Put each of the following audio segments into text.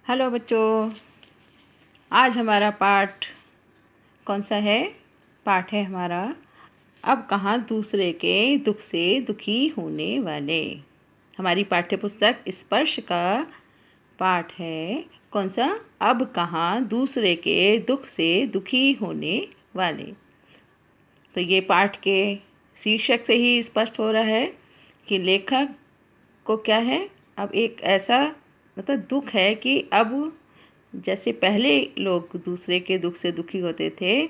Hello बच्चों, आज हमारा पाठ कौन सा है? पाठ है हमारा अब कहाँ दूसरे के दुख से दुखी होने वाले। हमारी पाठ्य पुस्तक स्पर्श का पाठ है कौन सा? अब कहाँ दूसरे के दुख से दुखी होने वाले। तो ये पाठ के शीर्षक से ही स्पष्ट हो रहा है कि लेखक को क्या है, अब एक ऐसा दुख है कि अब जैसे पहले लोग दूसरे के दुख से दुखी होते थे,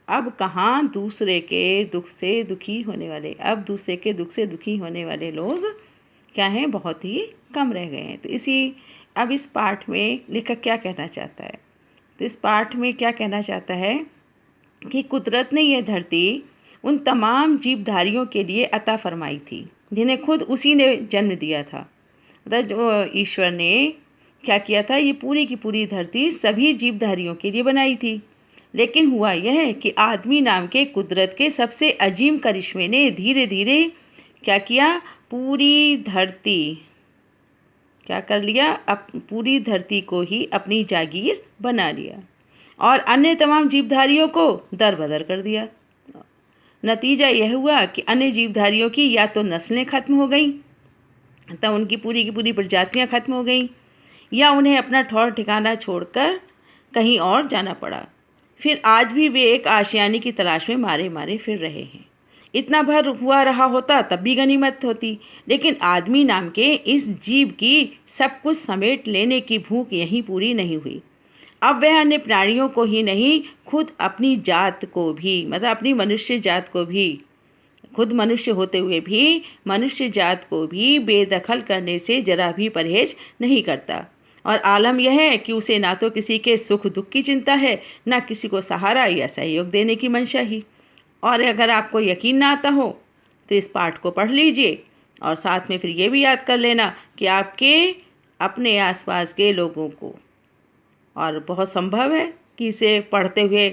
अब कहाँ दूसरे के दुख से दुखी होने वाले। अब दूसरे के दुख से दुखी होने वाले लोग क्या हैं? बहुत ही कम रह गए हैं। तो अब इस पाठ में लेखक क्या कहना चाहता है? तो इस पाठ में क्या कहना चाहता है कि कुदरत ने यह धरती उन तमाम जीवधारियों के लिए अता फरमाई थी जिन्हें खुद उसी ने जन्म दिया था। जो ईश्वर ने क्या किया था, ये पूरी की पूरी धरती सभी जीवधारियों के लिए बनाई थी। लेकिन हुआ यह कि आदमी नाम के कुदरत के सबसे अजीम करिश्मे ने धीरे धीरे क्या किया, पूरी धरती क्या कर लिया, पूरी धरती को ही अपनी जागीर बना लिया और अन्य तमाम जीवधारियों को दरबदर कर दिया। नतीजा यह हुआ कि अन्य जीवधारियों की या तो नस्लें खत्म हो गईं, तब उनकी पूरी की पूरी प्रजातियां खत्म हो गईं, या उन्हें अपना ठौर ठिकाना छोड़कर कहीं और जाना पड़ा। फिर आज भी वे एक आशियाने की तलाश में मारे मारे फिर रहे हैं। इतना भर हुआ रहा होता तब भी गनीमत होती, लेकिन आदमी नाम के इस जीव की सब कुछ समेट लेने की भूख यहीं पूरी नहीं हुई। अब वह अन्य प्राणियों को ही नहीं, खुद अपनी जात को भी, अपनी मनुष्य जात को भी, खुद मनुष्य होते हुए भी मनुष्य जात को भी बेदखल करने से जरा भी परहेज नहीं करता। और आलम यह है कि उसे ना तो किसी के सुख दुख की चिंता है, ना किसी को सहारा या सहयोग देने की मंशा ही। और अगर आपको यकीन ना आता हो तो इस पाठ को पढ़ लीजिए और साथ में फिर ये भी याद कर लेना कि आपके अपने आसपास के लोगों को, और बहुत संभव है कि इसे पढ़ते हुए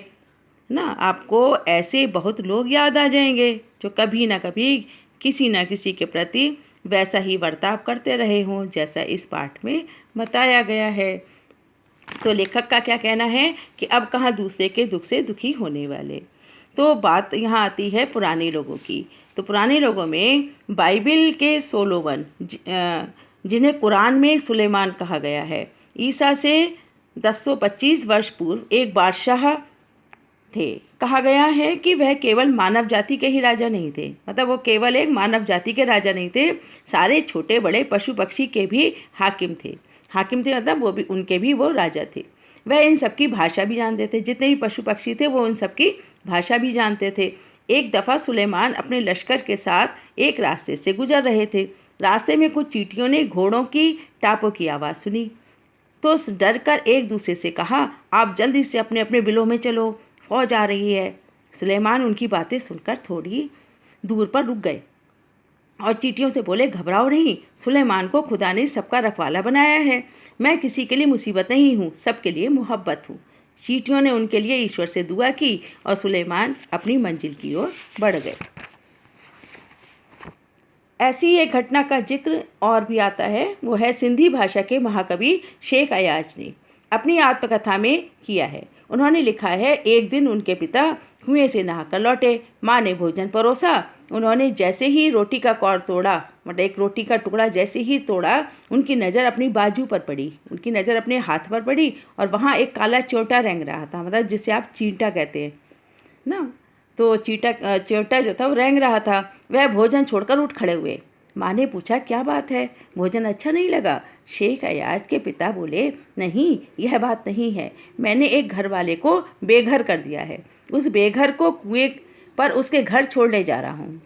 आपको ऐसे बहुत लोग याद आ जाएंगे जो कभी ना कभी किसी ना किसी के प्रति वैसा ही बर्ताव करते रहे हों जैसा इस पाठ में बताया गया है। तो लेखक का क्या कहना है कि अब कहाँ दूसरे के दुख से दुखी होने वाले। तो बात यहाँ आती है पुराने लोगों की। तो पुराने लोगों में बाइबिल के सोलोमन, जिन्हें कुरान में सुलेमान कहा गया है, ईसा से 1025 वर्ष पूर्व एक बादशाह थे। कहा गया है कि वह केवल मानव जाति के ही राजा नहीं थे, वो केवल एक मानव जाति के राजा नहीं थे, सारे छोटे बड़े पशु पक्षी के भी हाकिम थे। हाकिम थे वो भी, उनके भी वो राजा थे। वह इन सबकी भाषा भी जानते थे, जितने भी पशु पक्षी थे वो उन सबकी भाषा भी जानते थे। एक दफ़ा सुलेमान अपने लश्कर के साथ एक रास्ते से गुजर रहे थे। रास्ते में कुछ चींटियों ने घोड़ों की टापों की आवाज़ सुनी तो डर कर एक दूसरे से कहा, आप जल्दी से अपने अपने बिलों में चलो, फौज आ रही है। सुलेमान उनकी बातें सुनकर थोड़ी दूर पर रुक गए और चींटियों से बोले, घबराओ नहीं, सुलेमान को खुदा ने सबका रखवाला बनाया है। मैं किसी के लिए मुसीबत नहीं हूँ, सबके लिए मोहब्बत हूँ। चींटियों ने उनके लिए ईश्वर से दुआ की और सुलेमान अपनी मंजिल की ओर बढ़ गए। ऐसी एक घटना का जिक्र और भी आता है, वो है सिंधी भाषा के महाकवि शेख अयाज ने अपनी आत्मकथा में किया है। उन्होंने लिखा है, एक दिन उनके पिता कुएं से नहाकर लौटे। माँ ने भोजन परोसा। उन्होंने जैसे ही रोटी का कौर तोड़ा, एक रोटी का टुकड़ा जैसे ही तोड़ा, उनकी नज़र अपनी बाजू पर पड़ी, उनकी नज़र अपने हाथ पर पड़ी और वहाँ एक काला चोटा रेंग रहा था, जिसे आप चींटा कहते हैं ना। तो चिमटा जो था वो रेंग रहा था। वह भोजन छोड़कर उठ खड़े हुए। माँ ने पूछा, क्या बात है, भोजन अच्छा नहीं लगा? शेख अयाज के पिता बोले, नहीं, यह बात नहीं है। मैंने एक घर वाले को बेघर कर दिया है। उस बेघर को कुएं पर उसके घर छोड़ने जा रहा हूँ।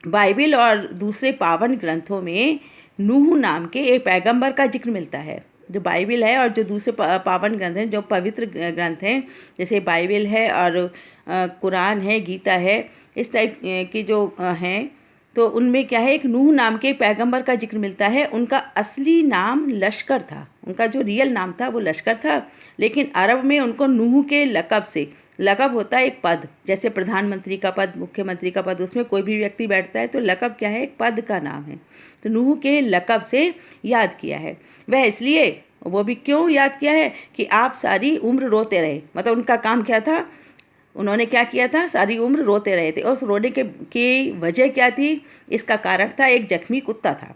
बाइबिल और दूसरे पावन ग्रंथों में नूह नाम के एक पैगंबर का जिक्र मिलता है। जो बाइबिल है और जो दूसरे पावन ग्रंथ हैं, जो पवित्र ग्रंथ हैं, जैसे बाइबिल है और कुरान है, गीता है, इस टाइप के जो हैं, तो उनमें क्या है, एक नूह नाम के पैगंबर का जिक्र मिलता है। उनका असली नाम लश्कर था, उनका जो रियल नाम था वो लश्कर था, लेकिन अरब में उनको नूह के लक़ब से, लक़ब होता है एक पद, जैसे प्रधानमंत्री का पद, मुख्यमंत्री का पद, उसमें कोई भी व्यक्ति बैठता है तो लक़ब क्या है, एक पद का नाम है। तो नूह के लक़ब से याद किया है। वह इसलिए वो भी क्यों याद किया है कि आप सारी उम्र रोते रहे। मतलब उनका काम क्या था, उन्होंने क्या किया था, सारी उम्र रोते रहे थे। उस रोने के की वजह क्या थी, इसका कारण था एक जख्मी कुत्ता था।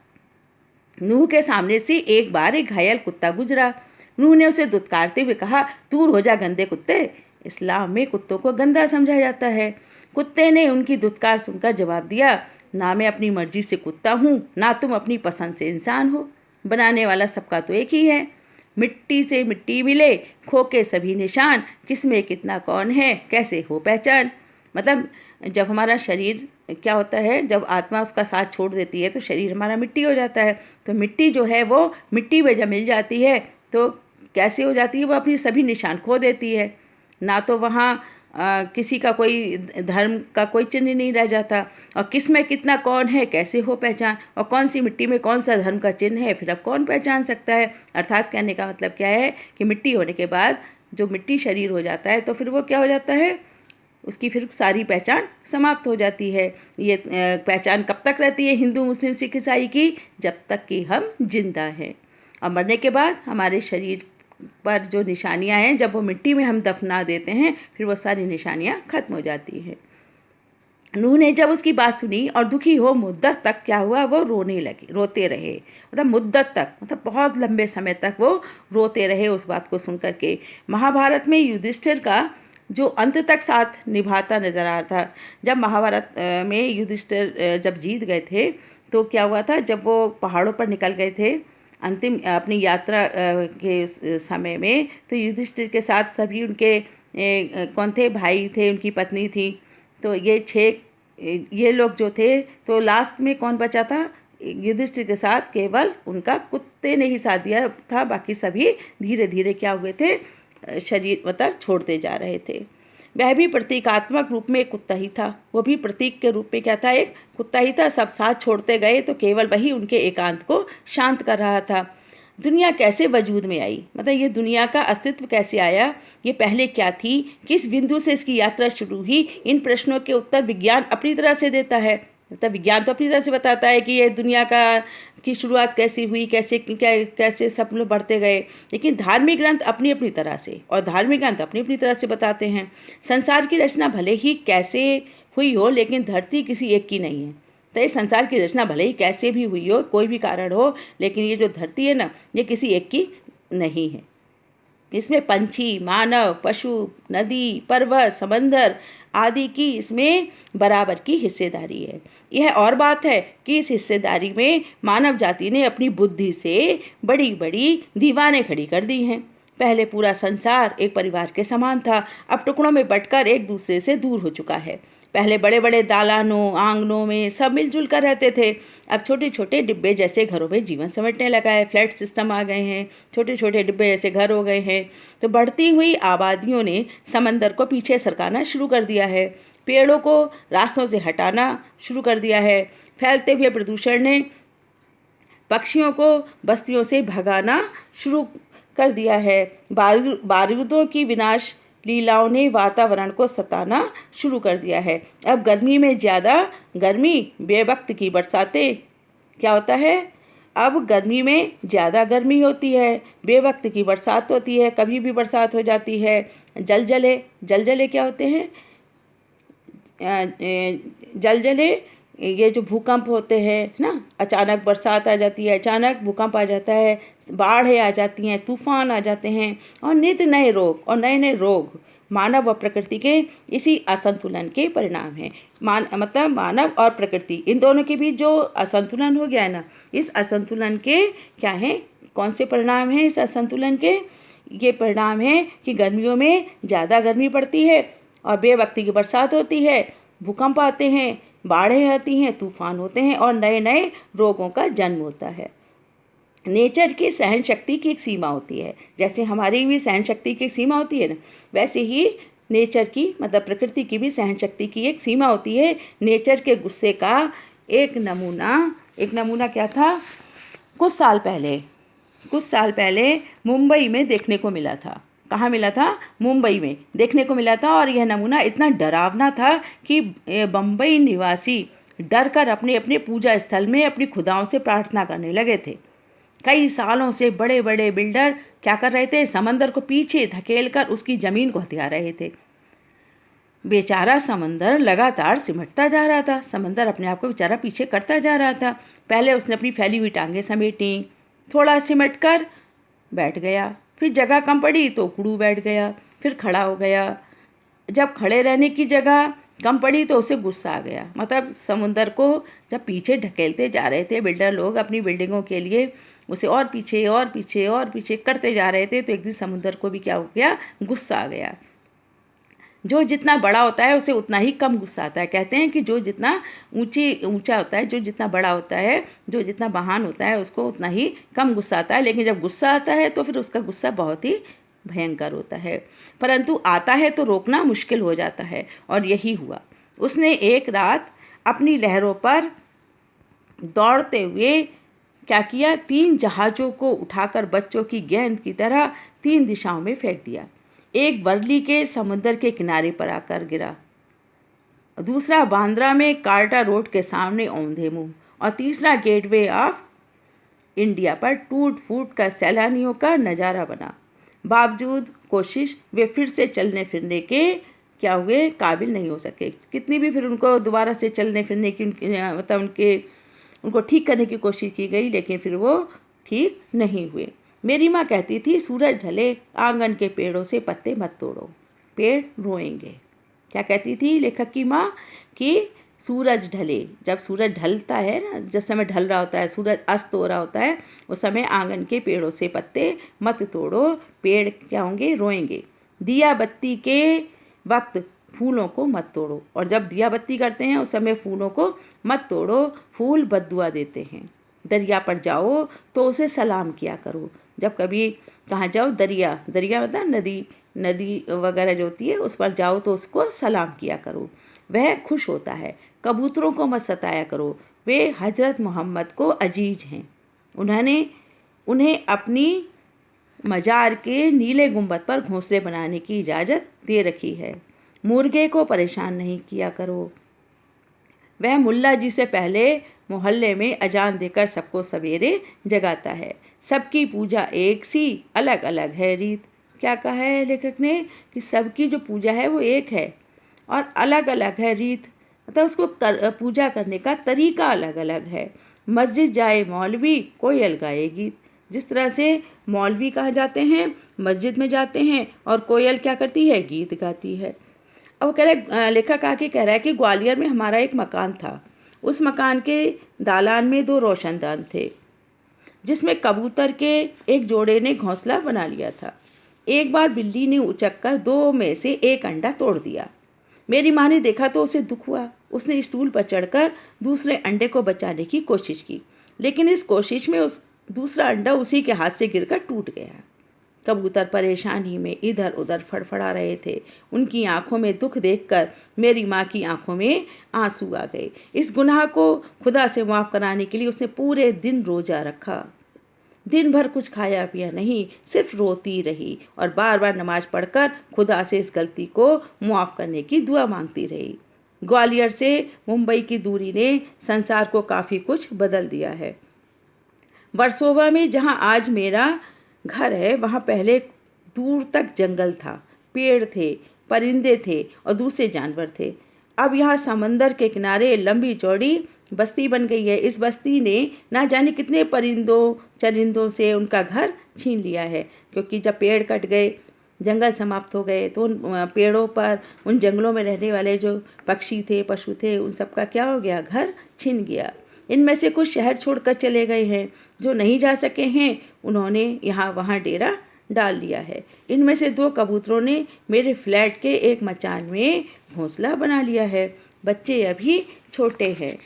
नूह के सामने से एक बार एक घायल कुत्ता गुजरा। नूह ने उसे दुत्कारते हुए कहा, दूर हो जा गंदे कुत्ते। इस्लाम में कुत्तों को गंदा समझा जाता है। कुत्ते ने उनकी दुत्कार सुनकर जवाब दिया, ना मैं अपनी मर्जी से कुत्ता हूँ, ना तुम अपनी पसंद से इंसान हो। बनाने वाला सबका तो एक ही है। मिट्टी से मिट्टी मिले, खो के सभी निशान, किसमें कितना कौन है, कैसे हो पहचान। मतलब जब हमारा शरीर क्या होता है, जब आत्मा उसका साथ छोड़ देती है तो शरीर हमारा मिट्टी हो जाता है। तो मिट्टी जो है वो मिट्टी में जब मिल जाती है तो कैसे हो जाती है, वो अपनी सभी निशान खो देती है। ना तो वहाँ किसी का कोई धर्म का कोई चिन्ह नहीं रह जाता। और किस में कितना कौन है, कैसे हो पहचान, और कौन सी मिट्टी में कौन सा धर्म का चिन्ह है, फिर अब कौन पहचान सकता है। अर्थात कहने का मतलब क्या है कि मिट्टी होने के बाद जो मिट्टी शरीर हो जाता है तो फिर वो क्या हो जाता है, उसकी फिर सारी पहचान समाप्त हो जाती है। ये पहचान कब तक रहती है हिंदू मुस्लिम सिख ईसाई की, जब तक कि हम जिंदा हैं। और मरने के बाद हमारे शरीर पर जो निशानियां हैं, जब वो मिट्टी में हम दफना देते हैं फिर वो सारी निशानियां खत्म हो जाती हैं। नूह ने जब उसकी बात सुनी और दुखी हो मुद्दत तक क्या हुआ, वो रोने लगे, रोते रहे। मतलब मुद्दत तक, मतलब बहुत लंबे समय तक वो रोते रहे उस बात को सुन करके। महाभारत में युधिष्ठिर का जो अंत तक साथ निभाता नजर आ रहा था। जब महाभारत में युधिष्ठिर जब जीत गए थे तो क्या हुआ था, जब वो पहाड़ों पर निकल गए थे अंतिम अपनी यात्रा के समय में, तो युधिष्ठिर के साथ सभी उनके कौन थे, भाई थे, उनकी पत्नी थी। तो ये लोग जो थे, तो लास्ट में कौन बचा था, युधिष्ठिर के साथ केवल उनका कुत्ते ने ही साथ दिया था। बाकी सभी धीरे धीरे क्या हुए थे, शरीर मतलब छोड़ते जा रहे थे। वह भी प्रतीकात्मक रूप में एक कुत्ता ही था। वो भी प्रतीक के रूप में क्या था, एक कुत्ता ही था। सब साथ छोड़ते गए तो केवल वही उनके एकांत को शांत कर रहा था। दुनिया कैसे वजूद में आई, मतलब ये दुनिया का अस्तित्व कैसे आया, ये पहले क्या थी, किस बिंदु से इसकी यात्रा शुरू हुई, इन प्रश्नों के उत्तर विज्ञान अपनी तरह से देता है। मतलब विज्ञान तो अपनी तरह से बताता है कि ये दुनिया की शुरुआत कैसे हुई, कैसे सब लोग बढ़ते गए। लेकिन धार्मिक ग्रंथ अपनी अपनी तरह से, और धार्मिक ग्रंथ अपनी अपनी तरह से बताते हैं। संसार की रचना भले ही कैसे हुई हो, लेकिन धरती किसी एक की नहीं है। तो ये संसार की रचना भले ही कैसे भी हुई हो, कोई भी कारण हो, लेकिन ये जो धरती है ना, ये किसी एक की नहीं है। इसमें पंछी, मानव, पशु, नदी, पर्वत, समंदर आदि की इसमें बराबर की हिस्सेदारी है। यह और बात है कि इस हिस्सेदारी में मानव जाति ने अपनी बुद्धि से बड़ी बड़ी दीवारें खड़ी कर दी हैं। पहले पूरा संसार एक परिवार के समान था, अब टुकड़ों में बंटकर एक दूसरे से दूर हो चुका है। पहले बड़े बड़े दालानों आंगनों में सब मिलजुल कर रहते थे, अब छोटे छोटे डिब्बे जैसे घरों में जीवन समेटने लगा है। फ्लैट सिस्टम आ गए हैं, छोटे छोटे डिब्बे जैसे घर हो गए हैं। तो बढ़ती हुई आबादियों ने समंदर को पीछे सरकाना शुरू कर दिया है, पेड़ों को रास्तों से हटाना शुरू कर दिया है। फैलते हुए प्रदूषण ने पक्षियों को बस्तियों से भगाना शुरू कर दिया है। बारूदों की विनाश लीलाओं ने वातावरण को सताना शुरू कर दिया है। अब गर्मी में ज़्यादा गर्मी, बेवक्त की बरसातें, क्या होता है, अब गर्मी में ज़्यादा गर्मी होती है, बेवक्त की बरसात होती है, कभी भी बरसात हो जाती है। जलजले क्या होते हैं, जलजले ये जो भूकंप होते हैं ना, अचानक बरसात आ जाती है, अचानक भूकंप आ जाता है, बाढ़ें आ जाती हैं, तूफान आ जाते हैं, और नित्य नए रोग और नए नए रोग मानव व प्रकृति के इसी असंतुलन के परिणाम हैं। मतलब मानव और प्रकृति इन दोनों के बीच जो असंतुलन हो गया है ना, इस असंतुलन के क्या हैं, कौन से परिणाम हैं इस असंतुलन के, ये परिणाम है कि गर्मियों में ज़्यादा गर्मी पड़ती है और बेवक्ती की बरसात होती है, भूकंप आते हैं, बाढ़ें आती हैं, तूफान होते हैं, और नए नए रोगों का जन्म होता है। नेचर की सहन शक्ति की एक सीमा होती है, जैसे हमारी भी सहन शक्ति की एक सीमा होती है ना, वैसे ही नेचर की मतलब प्रकृति की भी सहन शक्ति की एक सीमा होती है। नेचर के गुस्से का एक नमूना क्या था, कुछ साल पहले मुंबई में देखने को मिला था। कहाँ मिला था, मुंबई में देखने को मिला था। और यह नमूना इतना डरावना था कि बम्बई निवासी डर कर अपने अपने पूजा स्थल में अपनी खुदाओं से प्रार्थना करने लगे थे। कई सालों से बड़े बड़े बिल्डर क्या कर रहे थे, समंदर को पीछे धकेल कर उसकी ज़मीन को हथिया रहे थे। बेचारा समंदर लगातार सिमटता जा रहा था। समंदर अपने आप को बेचारा पीछे करता जा रहा था। पहले उसने अपनी फैली हुई टांगें समेटी, थोड़ा सिमट कर बैठ गया, फिर जगह कम पड़ी तो उकड़ू बैठ गया, फिर खड़ा हो गया। जब खड़े रहने की जगह कम पड़ी तो उसे गुस्सा आ गया। मतलब समुंदर को जब पीछे ढकेलते जा रहे थे बिल्डर लोग अपनी बिल्डिंगों के लिए, उसे और पीछे और पीछे और पीछे करते जा रहे थे, तो एक दिन समुंदर को भी क्या हो गया, गुस्सा आ गया। जो जितना बड़ा होता है उसे उतना ही कम गुस्सा आता है। कहते हैं कि जो जितना ऊंचा होता है, जो जितना बड़ा होता है, जो जितना महान होता है, उसको उतना ही कम गुस्सा आता है। लेकिन जब गुस्सा आता है तो फिर उसका गुस्सा बहुत ही भयंकर होता है, परंतु आता है तो रोकना मुश्किल हो जाता है। और यही हुआ। उसने एक रात अपनी लहरों पर दौड़ते हुए क्या किया, 3 जहाज़ों को उठाकर बच्चों की गेंद की तरह 3 दिशाओं में फेंक दिया। एक वर्ली के समुद्र के किनारे पर आकर गिरा, दूसरा बांद्रा में कार्टा रोड के सामने औंधे मुंह, और तीसरा गेटवे ऑफ इंडिया पर टूट फूट कर सैलानियों का नज़ारा बना। बावजूद कोशिश वे फिर से चलने फिरने के क्या हुए, काबिल नहीं हो सके। कितनी भी फिर उनको दोबारा से चलने फिरने की मतलब उनको ठीक करने की कोशिश की गई, लेकिन फिर वो ठीक नहीं हुए। मेरी माँ कहती थी, सूरज ढले आंगन के पेड़ों से पत्ते मत तोड़ो, पेड़ रोएंगे। क्या कहती थी लेखक की माँ कि सूरज ढले, जब सूरज ढलता है ना, जिस समय ढल रहा होता है, सूरज अस्त हो रहा होता है, उस समय आंगन के पेड़ों से पत्ते मत तोड़ो, पेड़ क्या होंगे, रोएंगे। दिया बत्ती के वक्त फूलों को मत तोड़ो, और जब दिया बत्ती करते हैं उस समय फूलों को मत तोड़ो, फूल बद्दुआ देते हैं। दरिया पर जाओ तो उसे सलाम किया करो। जब कभी कहाँ जाओ, दरिया मतलब नदी वगैरह जो होती है उस पर जाओ तो उसको सलाम किया करो, वह खुश होता है। कबूतरों को मत सताया करो, वे हजरत मोहम्मद को अजीज हैं, उन्हें अपनी मजार के नीले गुंबद पर घोंसले बनाने की इजाज़त दे रखी है। मुर्गे को परेशान नहीं किया करो, वह मुल्ला जी से पहले मोहल्ले में अजान देकर सबको सवेरे जगाता है। सबकी पूजा एक सी, अलग अलग है रीत। क्या कहा है लेखक ने कि सबकी जो पूजा है वो एक है और अलग अलग है रीत, मतलब उसको पूजा करने का तरीका अलग अलग है। मस्जिद जाए मौलवी, कोयल गाए गीत। जिस तरह से मौलवी कहाँ जाते हैं, मस्जिद में जाते हैं, और कोयल क्या करती है, गीत गाती है। अब वो कह रहा, लेखक आके कह रहा है कि ग्वालियर में हमारा एक मकान था। उस मकान के दालान में 2 रोशनदान थे, जिसमें कबूतर के एक जोड़े ने घोंसला बना लिया था। एक बार बिल्ली ने उचक कर 2 में से 1 अंडा तोड़ दिया। मेरी माँ ने देखा तो उसे दुख हुआ। उसने स्टूल पर चढ़कर दूसरे अंडे को बचाने की कोशिश की, लेकिन इस कोशिश में उस दूसरा अंडा उसी के हाथ से गिरकर टूट गया। कबूतर परेशानी में इधर उधर फड़फड़ा रहे थे। उनकी आंखों में दुख देखकर मेरी माँ की आंखों में आंसू आ गए। इस गुनाह को खुदा से माफ़ कराने के लिए उसने पूरे दिन रोज़ा रखा। दिन भर कुछ खाया पिया नहीं, सिर्फ रोती रही और बार बार नमाज पढ़कर खुदा से इस गलती को मुआफ़ करने की दुआ मांगती रही। ग्वालियर से मुंबई की दूरी ने संसार को काफ़ी कुछ बदल दिया है। वर्सोवा में जहाँ आज मेरा घर है, वहाँ पहले दूर तक जंगल था, पेड़ थे, परिंदे थे और दूसरे जानवर थे। अब यहाँ समंदर के किनारे लंबी चौड़ी बस्ती बन गई है। इस बस्ती ने ना जाने कितने परिंदों चरिंदों से उनका घर छीन लिया है, क्योंकि जब पेड़ कट गए, जंगल समाप्त हो गए, तो उन पेड़ों पर, उन जंगलों में रहने वाले जो पक्षी थे, पशु थे, उन सब का क्या हो गया, घर छिन गया। इनमें से कुछ शहर छोड़कर चले गए हैं, जो नहीं जा सके हैं उन्होंने यहाँ वहाँ डेरा डाल लिया है। इनमें से 2 कबूतरों ने मेरे फ्लैट के एक मचान में घोंसला बना लिया है। बच्चे अभी छोटे हैं,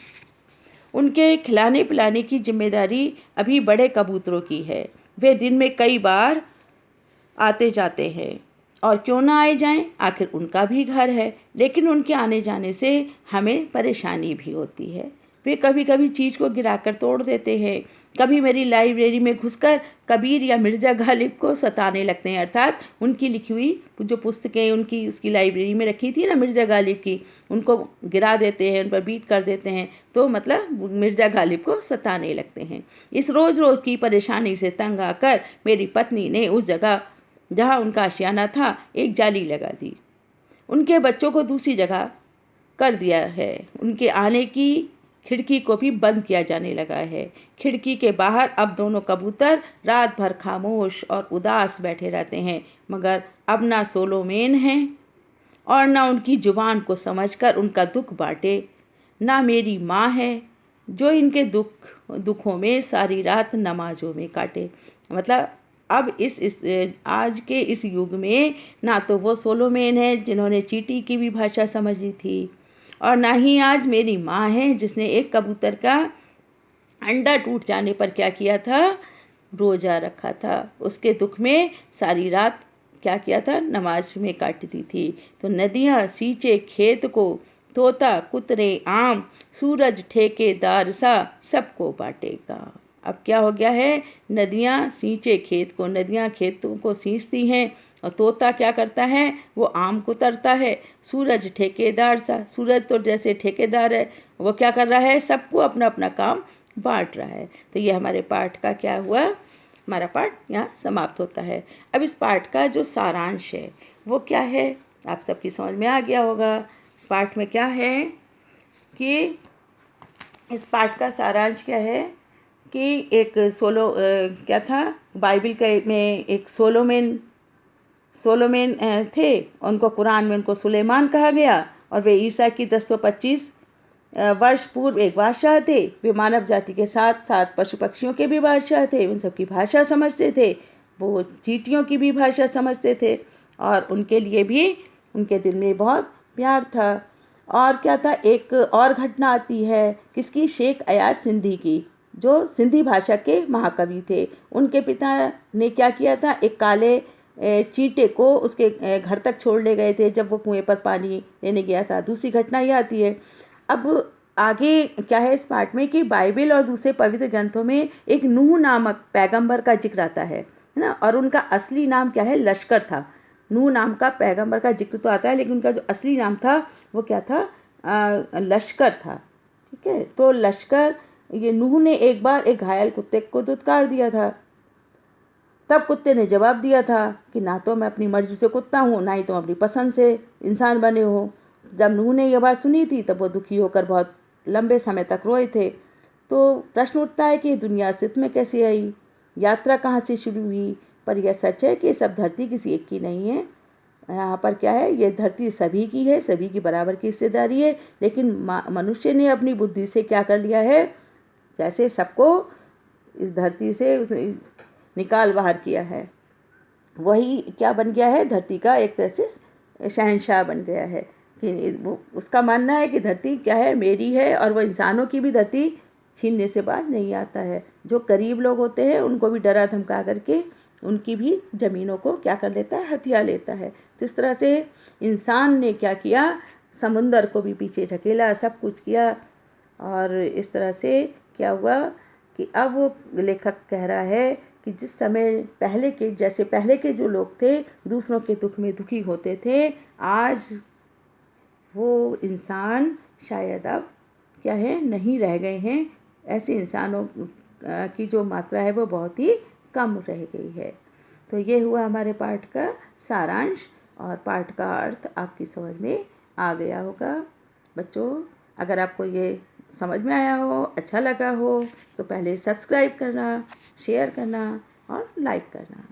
उनके खिलाने पिलाने की जिम्मेदारी अभी बड़े कबूतरों की है। वे दिन में कई बार आते जाते हैं, और क्यों ना आए जाएं, आखिर उनका भी घर है। लेकिन उनके आने जाने से हमें परेशानी भी होती है। वे कभी कभी चीज़ को गिराकर तोड़ देते हैं, कभी मेरी लाइब्रेरी में घुसकर कबीर या मिर्ज़ा गालिब को सताने लगते हैं, अर्थात उनकी लिखी हुई जो पुस्तकें उनकी उसकी लाइब्रेरी में रखी थी ना मिर्ज़ा गालिब की, उनको गिरा देते हैं, उन पर बीट कर देते हैं, तो मतलब मिर्ज़ा गालिब को सताने लगते हैं। इस रोज़ रोज़ की परेशानी से तंग आकर मेरी पत्नी ने उस जगह जहाँ उनका आशियाना था एक जाली लगा दी। उनके बच्चों को दूसरी जगह कर दिया है। उनके आने की खिड़की को भी बंद किया जाने लगा है। खिड़की के बाहर अब दोनों कबूतर रात भर खामोश और उदास बैठे रहते हैं, मगर अब ना सोलोमेन हैं और ना उनकी जुबान को समझकर उनका दुख बांटे, ना मेरी माँ है जो इनके दुखों में सारी रात नमाजों में काटे। मतलब अब इस आज के इस युग में ना तो वो सोलोमेन है जिन्होंने चींटी की भी भाषा समझी थी, और ना ही आज मेरी माँ है जिसने एक कबूतर का अंडा टूट जाने पर क्या किया था, रोज़ा रखा था। उसके दुख में सारी रात क्या किया था, नमाज में काटती थी। तो नदियाँ सींचे खेत को, तोता कुतरे आम, सूरज ठेकेदार सा सबको बांटेगा। अब क्या हो गया है, नदियाँ सींचे खेत को, नदियाँ खेतों को सींचती हैं, और तोता क्या करता है, वो आम कुतरता है। सूरज ठेकेदार सा, सूरज तो जैसे ठेकेदार है, वो क्या कर रहा है, सबको अपना अपना काम बांट रहा है। तो ये हमारे पाठ का क्या हुआ, हमारा पाठ यहाँ समाप्त होता है। अब इस पाठ का जो सारांश है वो क्या है, आप सबकी समझ में आ गया होगा। पाठ में क्या है कि इस पाठ का सारांश क्या है कि एक क्या था, बाइबल के में एक सोलोमेन थे, उनको कुरान में उनको सुलेमान कहा गया, और वे ईसा की 1025 वर्ष पूर्व एक बादशाह थे। वे मानव जाति के साथ साथ पशु पक्षियों के भी बादशाह थे। उन सबकी भाषा समझते थे, वो चींटियों की भी भाषा समझते थे, और उनके लिए भी उनके दिल में बहुत प्यार था। और क्या था, एक और घटना आती है किसकी, शेख अयाज सिंधी की, जो सिंधी भाषा के महाकवि थे। उनके पिता ने क्या किया था, एक काले चींटे को उसके घर तक छोड़ ले गए थे जब वो कुएं पर पानी लेने गया था। दूसरी घटना यह आती है, अब आगे क्या है इस पाठ में कि बाइबल और दूसरे पवित्र ग्रंथों में एक नूह नामक पैगंबर का जिक्र आता है ना, और उनका असली नाम क्या है, लश्कर था। नूह नाम का पैगंबर का जिक्र तो आता है, लेकिन उनका जो असली नाम था वो क्या था, लश्कर था। ठीक है, तो लश्कर, ये नूह ने एक बार एक घायल कुत्ते को दुत्कार दिया था। तब कुत्ते ने जवाब दिया था कि ना तो मैं अपनी मर्जी से कुत्ता हूँ, ना ही तुम अपनी पसंद से इंसान बने हो। जब नूह ने यह बात सुनी थी तब वो दुखी होकर बहुत लंबे समय तक रोए थे। तो प्रश्न उठता है कि दुनिया अस्तित्व में कैसे आई, यात्रा कहाँ से शुरू हुई। पर यह सच है कि सब धरती किसी एक की नहीं है। यहाँ पर क्या है, ये धरती सभी की है, सभी की बराबर की हिस्सेदारी है, लेकिन मनुष्य ने अपनी बुद्धि से क्या कर लिया है, जैसे सबको इस धरती से निकाल बाहर किया है, वही क्या बन गया है, धरती का एक तरह से शहंशाह बन गया है। कि वो उसका मानना है कि धरती क्या है, मेरी है, और वो इंसानों की भी धरती छीनने से बाज नहीं आता है। जो करीब लोग होते हैं उनको भी डरा धमका करके उनकी भी ज़मीनों को क्या कर लेता है, हथिया लेता है। तो इस तरह से इंसान ने क्या किया, समुंदर को भी पीछे ढकेला, सब कुछ किया। और इस तरह से क्या हुआ कि अब वो लेखक कह रहा है कि जिस समय पहले के जो लोग थे दूसरों के दुख में दुखी होते थे, आज वो इंसान शायद अब क्या है, नहीं रह गए हैं। ऐसे इंसानों की जो मात्रा है वो बहुत ही कम रह गई है। तो ये हुआ हमारे पाठ का सारांश, और पाठ का अर्थ आपकी समझ में आ गया होगा। बच्चों, अगर आपको ये समझ में आया हो, अच्छा लगा हो, तो पहले सब्सक्राइब करना, शेयर करना और लाइक करना।